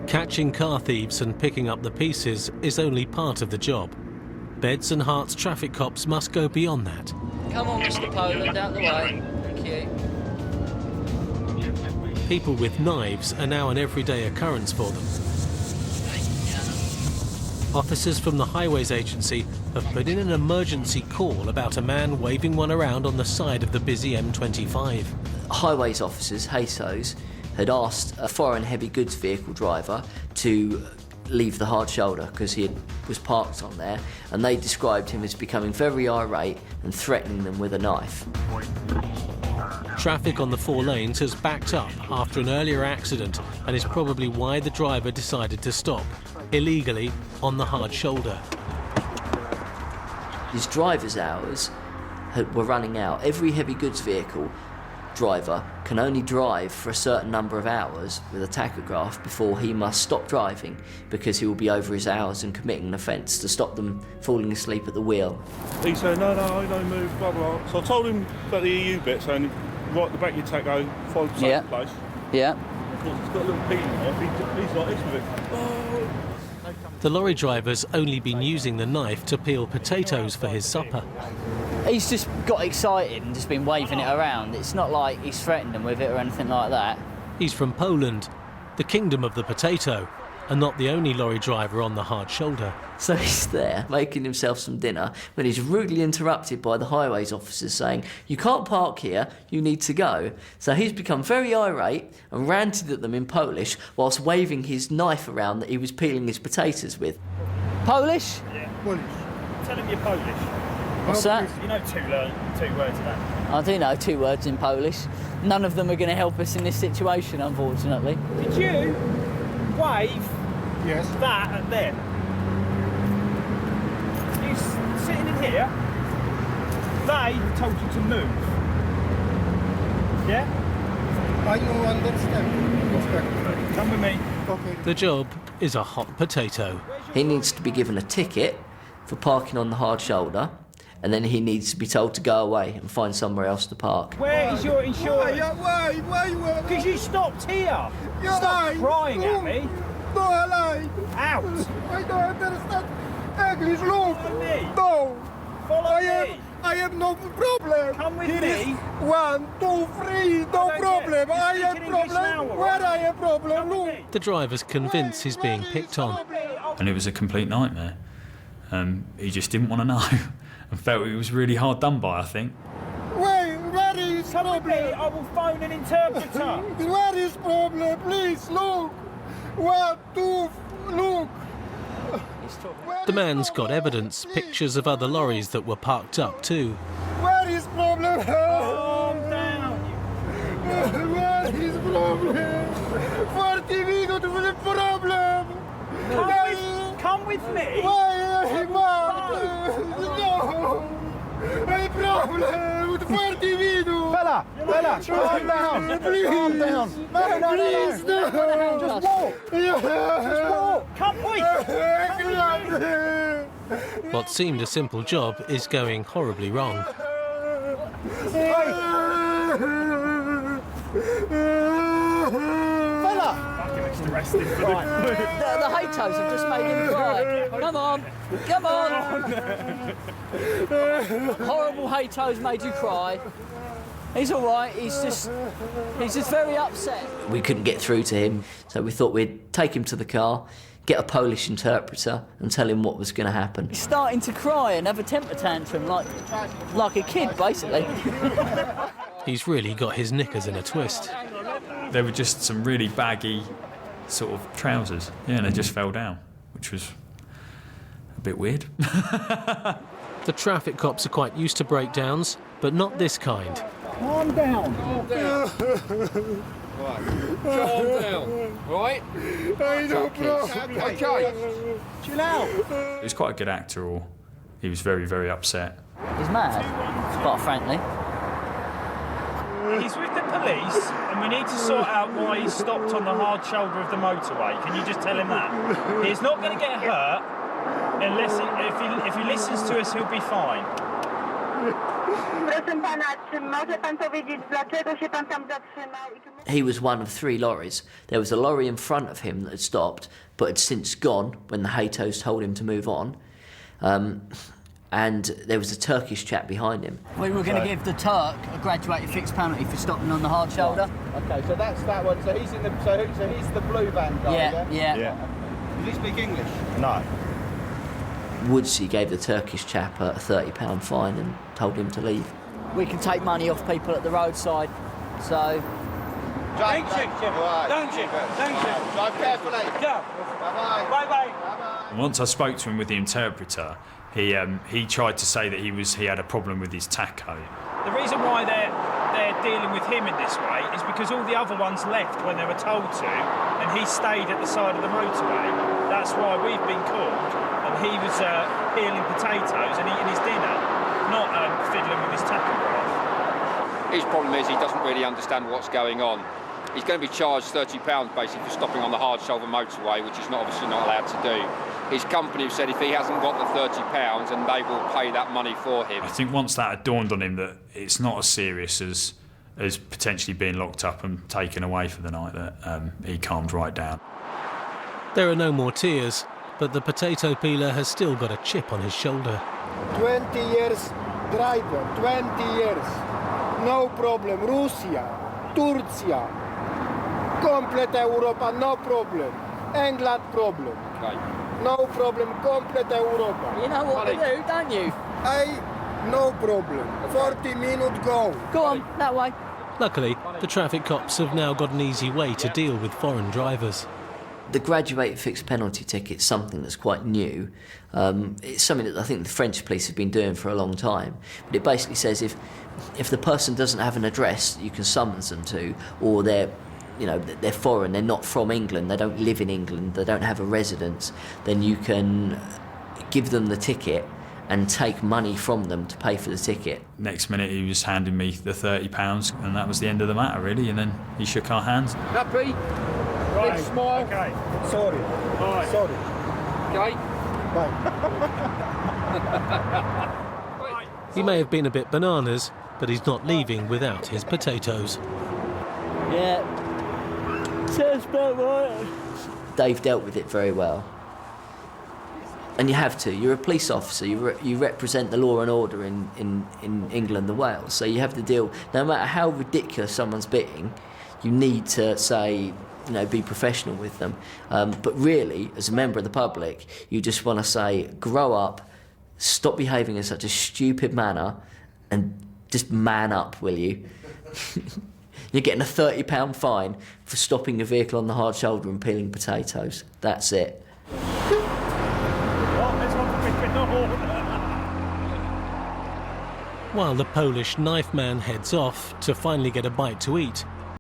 Catching car thieves and picking up the pieces is only part of the job. Beds and Herts traffic cops must go beyond that. Come on, Mr. Poland, out the way. Thank you. People with knives are now an everyday occurrence for them. Officers from the Highways Agency have put in an emergency call about a man waving one around on the side of the busy M25. Highways officers, HASOs, had asked a foreign heavy goods vehicle driver to leave the hard shoulder because he was parked on there, and they described him as becoming very irate and threatening them with a knife. Traffic on the 4 lanes has backed up after an earlier accident and is probably why the driver decided to stop, illegally on the hard shoulder. His driver's hours were running out. Every heavy goods vehicle driver can only drive for a certain number of hours with a tachograph before he must stop driving because he will be over his hours and committing an offence to stop them falling asleep at the wheel. He said, no, I don't move, blah, blah. So I told him about the EU bit, saying, right at the back of your tacho, follow the same place. Yeah. Of course, it's got a little peel in there. He's like this with it. Oh. The lorry driver's only been using the knife to peel potatoes for his supper. He's just got excited and just been waving it around. It's not like he's threatened them with it or anything like that. He's from Poland, the kingdom of the potato, and not the only lorry driver on the hard shoulder. So he's there making himself some dinner when he's rudely interrupted by the highways officers saying, you can't park here, you need to go. So he's become very irate and ranted at them in Polish whilst waving his knife around that he was peeling his potatoes with. Polish? Yeah. Polish. Tell him you're Polish. What's that? You know two words of that. I do know 2 words in Polish. None of them are going to help us in this situation, unfortunately. Did you wave that at them? You sitting in here, they told you to move. Yeah? I don't understand. Come with me. Okay. The job is a hot potato. He needs to be given a ticket for parking on the hard shoulder, and then he needs to be told to go away and find somewhere else to park. Where is your insurance? Why? Because you stopped here. You're Stop lying. crying at me. No, I lie. Out. I don't understand English. Look. Follow me. No. Follow me. I have no problem. Come with Here me. is 1, 2, 3. No problem. I have problem. Where I have problem? Look. The driver's convinced he's being picked on. And it was a complete nightmare. He just didn't want to know and felt it was really hard done by, I think. Where is Come with me. problem? I will phone an interpreter. Where is problem? Please look. 1, 2, look. The man's got evidence, pictures of other lorries that were parked up too. Where is problem? Calm down. Where is problem? 40 minutes with problem. Come with me. Why, man? No. I problem with 40 minutes. Fella, calm down. Please. Calm down. No. Please, no. Just walk. Just walk. Come with. What seemed a simple job is going horribly wrong. Fella. Arrested for The HASOs have just made him cry. Come on. Horrible HASOs made you cry. He's all right. He's just very upset. We couldn't get through to him, so we thought we'd take him to the car, get a Polish interpreter and tell him what was going to happen. He's starting to cry and have a temper tantrum like a kid, basically. He's really got his knickers in a twist. There were just some really baggy sort of trousers, and they just fell down, which was a bit weird. The traffic cops are quite used to breakdowns, but not this kind. Calm down. Calm down, right? I don't know. Okay. Chill out. He was quite a good actor, or he was very, very upset. He's mad, quite frankly. He's with the police, and we need to sort out why he stopped on the hard shoulder of the motorway. Can you just tell him that? He's not going to get hurt unless if he listens to us, he'll be fine. Proszę pana, czy może pan powiedzieć, dlaczego się pan tam zatrzymał? He was one of 3 lorries. There was a lorry in front of him that had stopped, but had since gone when the Haytos told him to move on. And there was a Turkish chap behind him. We were going to give the Turk a graduated fixed penalty for stopping on the hard shoulder. Okay, so that's that one. So he's in the so he's the blue van guy. Yeah. Does he speak English? No. Woodsy gave the Turkish chap a £30 fine and told him to leave. We can take money off people at the roadside, so... Thank you. Thank you. Drive carefully. Yeah. Bye-bye. Bye-bye. Once I spoke to him with the interpreter, he tried to say that he had a problem with his tacho. The reason why they're dealing with him in this way is because all the other ones left when they were told to, and he stayed at the side of the motorway. That's why we've been called, and he was peeling potatoes and eating his dinner, not fiddling with his tachograph. His problem is he doesn't really understand what's going on. He's going to be charged £30 basically for stopping on the hard shoulder motorway, which he's obviously not allowed to do. His company have said if he hasn't got the £30, and they will pay that money for him. I think once that had dawned on him that it's not as serious as potentially being locked up and taken away for the night, that he calmed right down. There are no more tears, but the potato peeler has still got a chip on his shoulder. 20 years driver, 20 years. No problem. Russia, Turcja, complete Europa, no problem. England problem. Okay. No problem, complete Europa. You know what to do, don't you? No problem. 40 minutes go. Go on, that way. Luckily, the traffic cops have now got an easy way to deal with foreign drivers. The graduated fixed penalty ticket's something that's quite new. It's something that I think the French police have been doing for a long time. But it basically says if the person doesn't have an address that you can summons them to, or they're foreign, they're not from England, they don't live in England, they don't have a residence, then you can give them the ticket and take money from them to pay for the ticket. Next minute he was handing me the £30, and that was the end of the matter really, and then he shook our hands. Happy? Right. Big smile. Okay. Sorry. Right. Sorry. Okay. Bye. He may have been a bit bananas, but he's not leaving without his potatoes. Yeah. Sounds about right. Dave dealt with it very well. And you have to. You're a police officer. You represent the law and order in England and Wales. So you have to deal, no matter how ridiculous someone's being, you need to say, be professional with them. But really, as a member of the public, you just want to say, grow up, stop behaving in such a stupid manner, and just man up, will you? You're getting a £30 fine for stopping your vehicle on the hard shoulder and peeling potatoes. That's it. While the Polish knife man heads off to finally get a bite to eat,